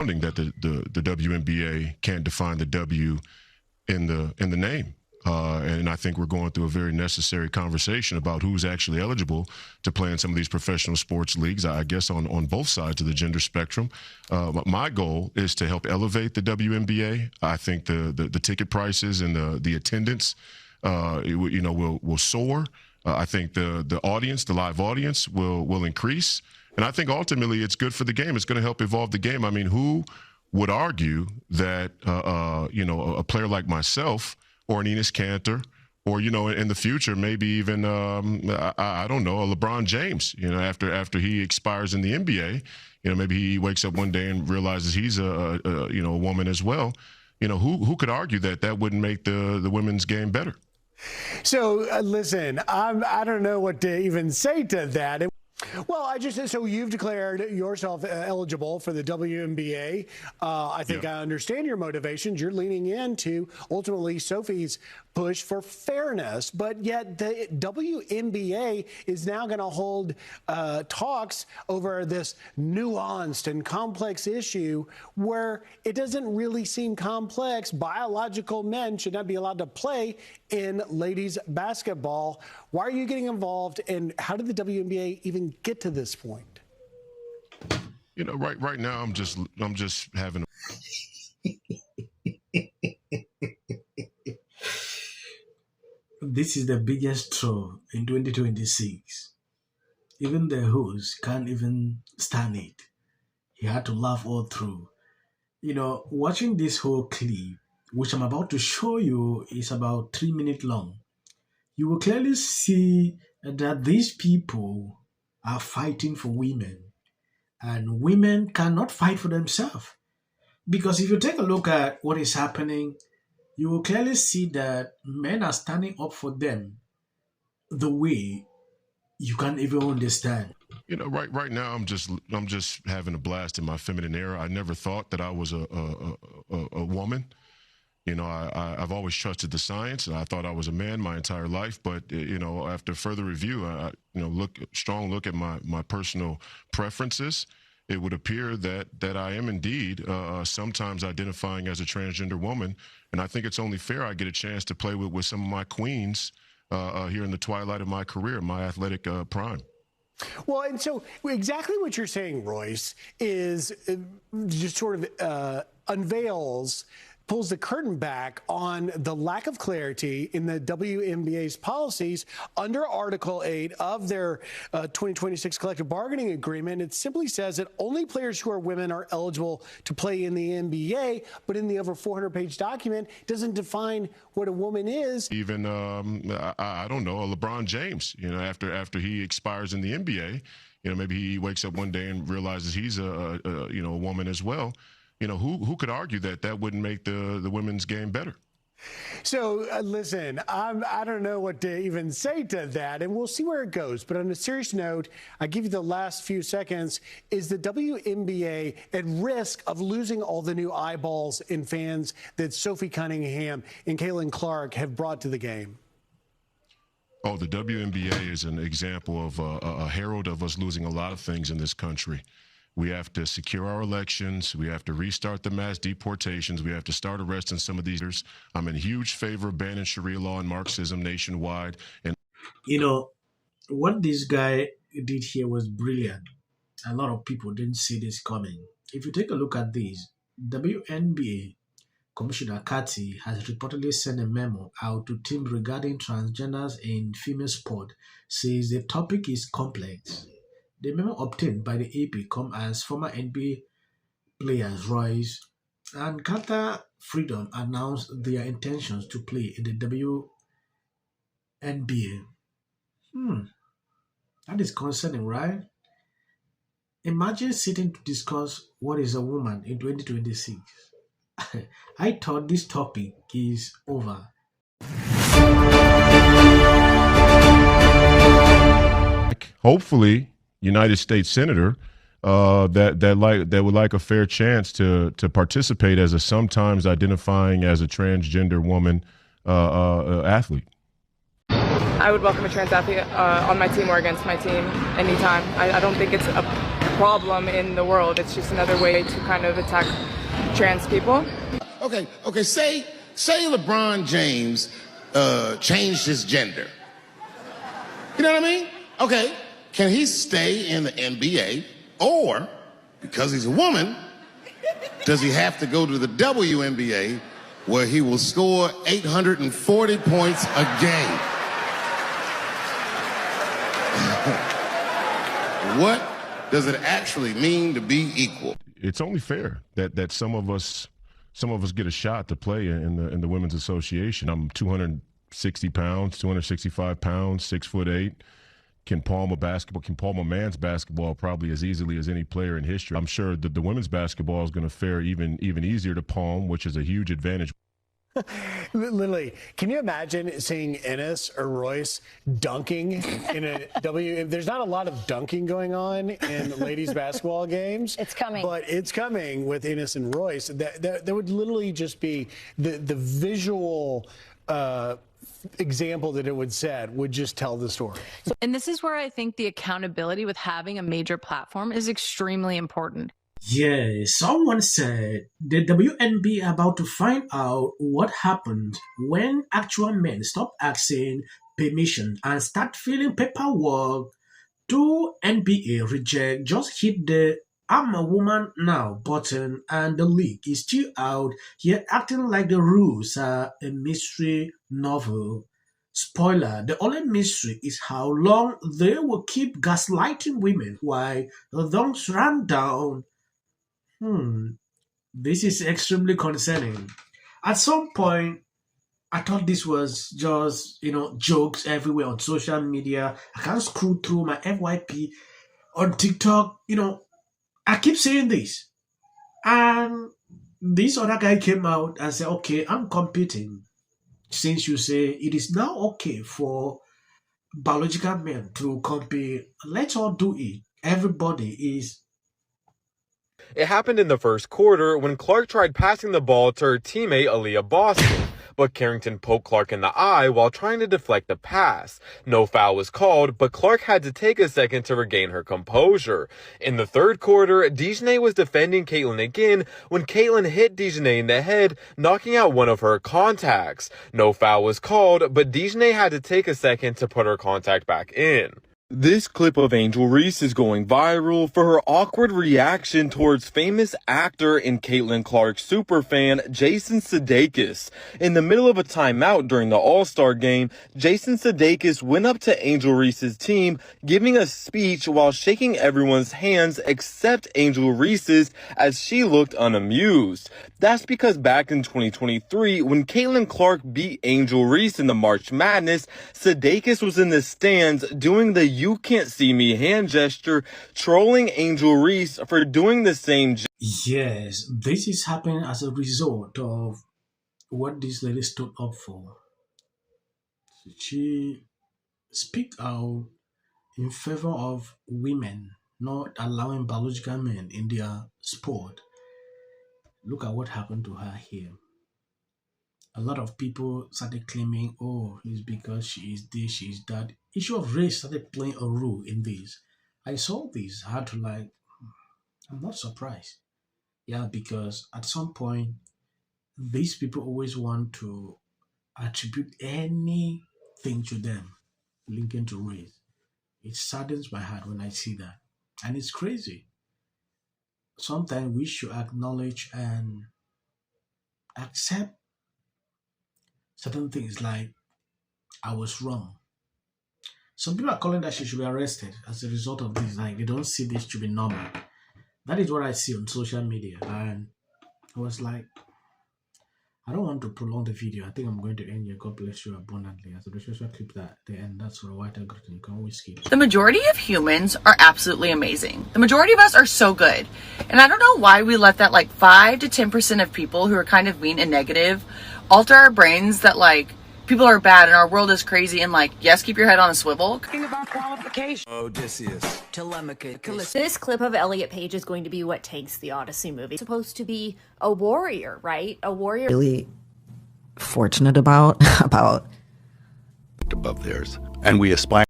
that the WNBA can't define the W in the name. And I think we're going through a very necessary conversation about who's actually eligible to play in some of these professional sports leagues, I guess on both sides of the gender spectrum. My goal is to help elevate the WNBA. I think the ticket prices and the attendance, will soar. I think the audience, the live audience will increase. And I think ultimately it's good for the game. It's going to help evolve the game. I mean, who would argue that, a player like myself or an Enes Kanter, or, in the future, maybe even, I don't know, a LeBron James, after he expires in the NBA, maybe he wakes up one day and realizes he's a woman as well. Who could argue that wouldn't make the women's game better? So listen, I don't know what to even say to that. Well, so you've declared yourself eligible for the WNBA. I think I understand your motivations. You're leaning into ultimately Sophie's push for fairness, but yet the WNBA is now going to hold talks over this nuanced and complex issue where it doesn't really seem complex. Biological men should not be allowed to play in ladies basketball. Why are you getting involved, and how did the WNBA even get to this point? Right now I'm just having This is the biggest troll in 2026. Even the host can't even stand it. He had to laugh all through. Watching this whole clip, which I'm about to show you, is about 3 minutes long. You will clearly see that these people are fighting for women, and women cannot fight for themselves. Because if you take a look at what is happening, you will clearly see that men are standing up for them the way you can't even understand. Right now I'm just having a blast in my feminine era. I never thought that I was a woman. I've always trusted the science, and I thought I was a man my entire life. But after further review, strong look at my personal preferences, it would appear that I am indeed sometimes identifying as a transgender woman, and I think it's only fair I get a chance to play with some of my queens here in the twilight of my career, my athletic prime. Well, and so exactly what you're saying, Royce, is just sort of pulls the curtain back on the lack of clarity in the WNBA's policies under Article 8 of their 2026 collective bargaining agreement. It simply says that only players who are women are eligible to play in the NBA, but in the over 400-page document, it doesn't define what a woman is. Even, I don't know, a LeBron James, after he expires in the NBA, maybe he wakes up one day and realizes he's a woman as well. Who could argue that wouldn't make the women's game better? So listen, I don't know what to even say to that, and we'll see where it goes. But on a serious note, I give you the last few seconds. Is the WNBA at risk of losing all the new eyeballs and fans that Sophie Cunningham and Caitlin Clark have brought to the game? Oh, the WNBA is an example of a herald of us losing a lot of things in this country. We have to secure our elections. We have to restart the mass deportations. We have to start arresting some of these leaders. I'm in huge favor of banning Sharia law and Marxism nationwide. And what this guy did here was brilliant. A lot of people didn't see this coming. If you take a look at this, WNBA Commissioner Cathy has reportedly sent a memo out to teams regarding transgenders in female sport, says the topic is complex. The memo obtained by the AP come as former NBA players Royce and Carter Freedom announced their intentions to play in the WNBA. That is concerning, right? Imagine sitting to discuss what is a woman in 2026. I thought this topic is over. Hopefully, United States Senator that would like a fair chance to participate as a sometimes identifying as a transgender woman athlete. I would welcome a trans athlete on my team or against my team anytime. I don't think it's problem in the world. It's just another way to kind of attack trans people. Okay. Say LeBron James changed his gender. You know what I mean? Okay. Can he stay in the NBA, or because he's a woman, does he have to go to the WNBA where he will score 840 points a game? What does it actually mean to be equal? It's only fair that some of us get a shot to play in the Women's Association. I'm 260 pounds, 265 pounds, 6'8". Can palm a man's basketball probably as easily as any player in history. I'm sure that the women's basketball is going to fare even easier to palm, which is a huge advantage. Literally, can you imagine seeing Ennis or Royce dunking in a There's not a lot of dunking going on in ladies basketball games. It's coming. But it's coming with Ennis and Royce. That would literally just be the visual example that it would set would just tell the story. And this is where I think the accountability with having a major platform is extremely important. Yeah, someone said the WNBA are about to find out what happened when actual men stop asking permission and start filling paperwork to NBA reject, just hit the "I'm a woman now" button, and the league is still out here acting like the rules are a mystery novel. Spoiler, the only mystery is how long they will keep gaslighting women while the dunks run down. This is extremely concerning. At some point, I thought this was just, jokes everywhere on social media. I can't scroll through my FYP on TikTok. I keep saying this. And this other guy came out and said, okay, I'm competing. Since you say it is now okay for biological men to compete, let's all do it. Everybody is. It happened in the first quarter when Clark tried passing the ball to her teammate Aaliyah Boston, but Carrington poked Clark in the eye while trying to deflect the pass. No foul was called, but Clark had to take a second to regain her composure. In the third quarter, DiJonai was defending Caitlin again when Caitlin hit DiJonai in the head, knocking out one of her contacts. No foul was called, but DiJonai had to take a second to put her contact back in. This clip of Angel Reese is going viral for her awkward reaction towards famous actor and Caitlin Clark superfan Jason Sudeikis. In the middle of a timeout during the All-Star game, Jason Sudeikis went up to Angel Reese's team, giving a speech while shaking everyone's hands except Angel Reese's, as she looked unamused. That's because back in 2023, when Caitlin Clark beat Angel Reese in the March Madness, Sudeikis was in the stands doing the "you can't see me" hand gesture, trolling Angel Reese for doing the same. Yes, this is happening as a result of what this lady stood up for. She speak out in favor of women not allowing biological men in their sport. Look at what happened to her here. A lot of people started claiming, oh, it's because she is this, she is that. Issue of race started playing a role in this. I saw this, I had to I'm not surprised. Yeah, because at some point, these people always want to attribute anything to them linking to race. It saddens my heart when I see that. And it's crazy. Sometimes we should acknowledge and accept certain things like, I was wrong. Some people are calling that she should be arrested as a result of this. They don't see this to be normal. That is what I see on social media. And I was like, I don't want to prolong the video. I think I'm going to end here. God bless you abundantly. As a special clip that the end, that's for a white greeting. You can always skip. The majority of humans are absolutely amazing. The majority of us are so good. And I don't know why we let that 5 to 10% of people who are kind of mean and negative alter our brains that people are bad and our world is crazy and yes, keep your head on a swivel. Talking about qualification. Odysseus. Telemachus. This clip of Elliot Page is going to be what takes the Odyssey movie. It's supposed to be a warrior, right? A warrior. Really fortunate about above theirs, and we aspire